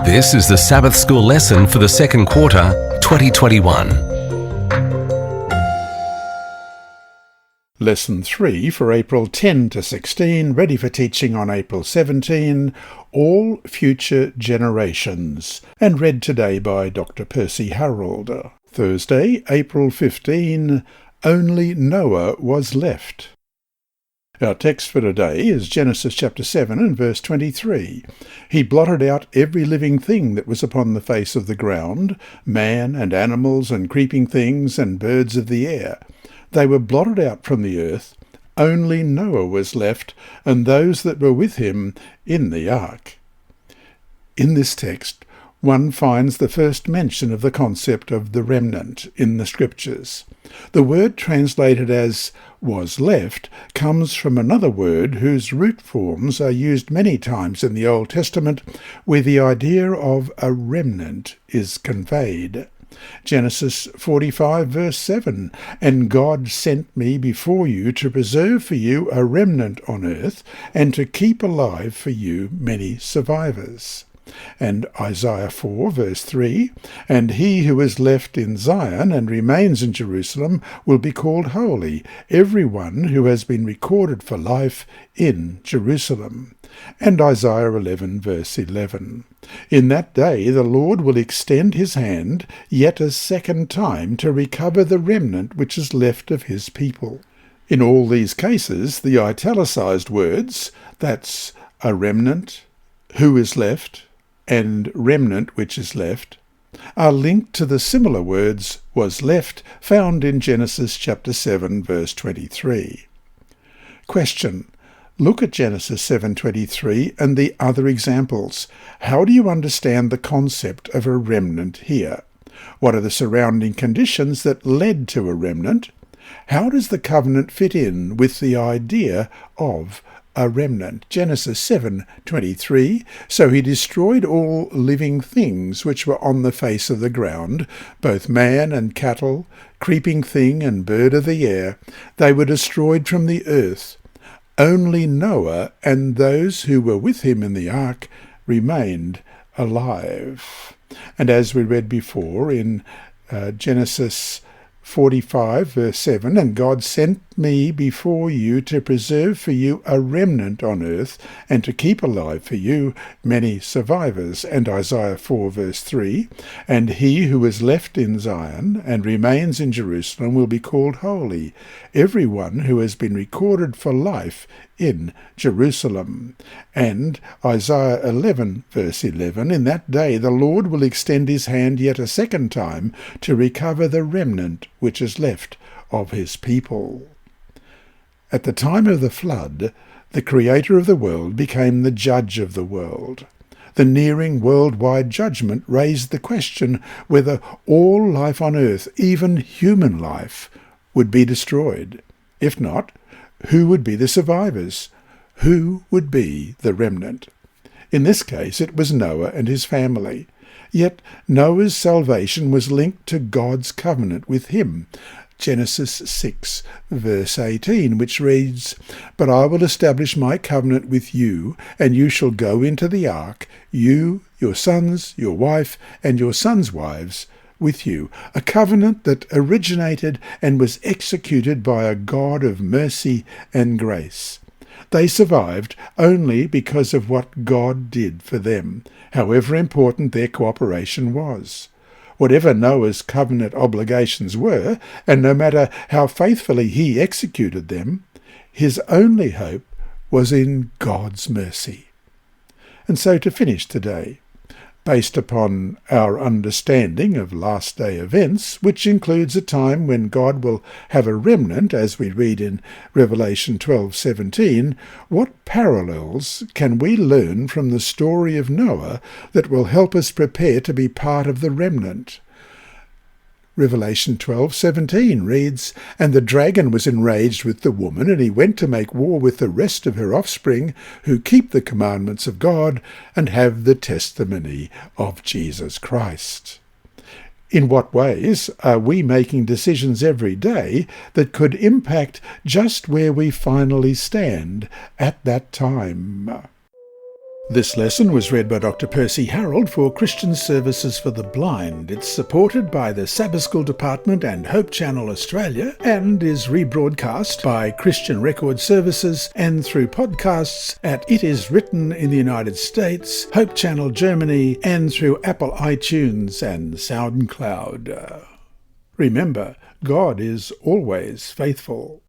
This is the Sabbath School lesson for the second quarter, 2021. Lesson 3 for April 10 to 16, ready for teaching on April 17, All Future Generations, and read today by Dr. Percy Harrold. Thursday, April 15, Only Noah was left. Our text for today is Genesis chapter 7 and verse 23. He blotted out every living thing that was upon the face of the ground, man and animals and creeping things and birds of the air. They were blotted out from the earth. Only Noah was left, and those that were with him in the ark. In this text, one finds the first mention of the concept of the remnant in the Scriptures. The word translated as was left comes from another word whose root forms are used many times in the Old Testament, where the idea of a remnant is conveyed. Genesis 45 verse 7, And God sent me before you to preserve for you a remnant on earth, and to keep alive for you many survivors. And Isaiah 4 verse 3, And he who is left in Zion and remains in Jerusalem will be called holy, every one who has been recorded for life in Jerusalem. And Isaiah 11 verse 11, In that day the Lord will extend his hand yet a second time to recover the remnant which is left of his people. In all these cases, the italicized words, that's a remnant, who is left, and remnant which is left, are linked to the similar words was left found in Genesis chapter 7 verse 23. Question. Look at Genesis 7:23 and the other examples. How do you understand the concept of a remnant here? What are the surrounding conditions that led to a remnant? How does the covenant fit in with the idea of a remnant? Genesis 7:23, So he destroyed all living things which were on the face of the ground, both man and cattle, creeping thing and bird of the air. They were destroyed from the earth. Only Noah and those who were with him in the ark remained alive. And as we read before in Genesis 45 verse 7, And God sent me before you to preserve for you a remnant on earth, and to keep alive for you many survivors. And Isaiah 4 verse 3, And he who is left in Zion and remains in Jerusalem will be called holy, every one who has been recorded for life in Jerusalem. And Isaiah 11 verse 11, In that day the Lord will extend his hand yet a second time to recover the remnant which is left of his people. At the time of the flood, the Creator of the world became the judge of the world. The nearing worldwide judgment raised the question whether all life on earth, even human life, would be destroyed. If not, who would be the survivors? Who would be the remnant? In this case, it was Noah and his family. Yet Noah's salvation was linked to God's covenant with him. Genesis 6 verse 18, which reads, But I will establish my covenant with you, and you shall go into the ark, you, your sons, your wife, and your sons' wives, with you, a covenant that originated and was executed by a God of mercy and grace. They survived only because of what God did for them, however important their cooperation was. Whatever Noah's covenant obligations were, and no matter how faithfully he executed them, his only hope was in God's mercy. And so to finish today, based upon our understanding of last-day events, which includes a time when God will have a remnant, as we read in Revelation 12:17, what parallels can we learn from the story of Noah that will help us prepare to be part of the remnant? Revelation 12:17 reads, And the dragon was enraged with the woman, and he went to make war with the rest of her offspring, who keep the commandments of God and have the testimony of Jesus Christ. In what ways are we making decisions every day that could impact just where we finally stand at that time? This lesson was read by Dr. Percy Harrold for Christian Services for the Blind. It's supported by the Sabbath School Department and Hope Channel Australia and is rebroadcast by Christian Record Services and through podcasts at It Is Written in the United States, Hope Channel Germany, and through Apple iTunes and SoundCloud. Remember, God is always faithful.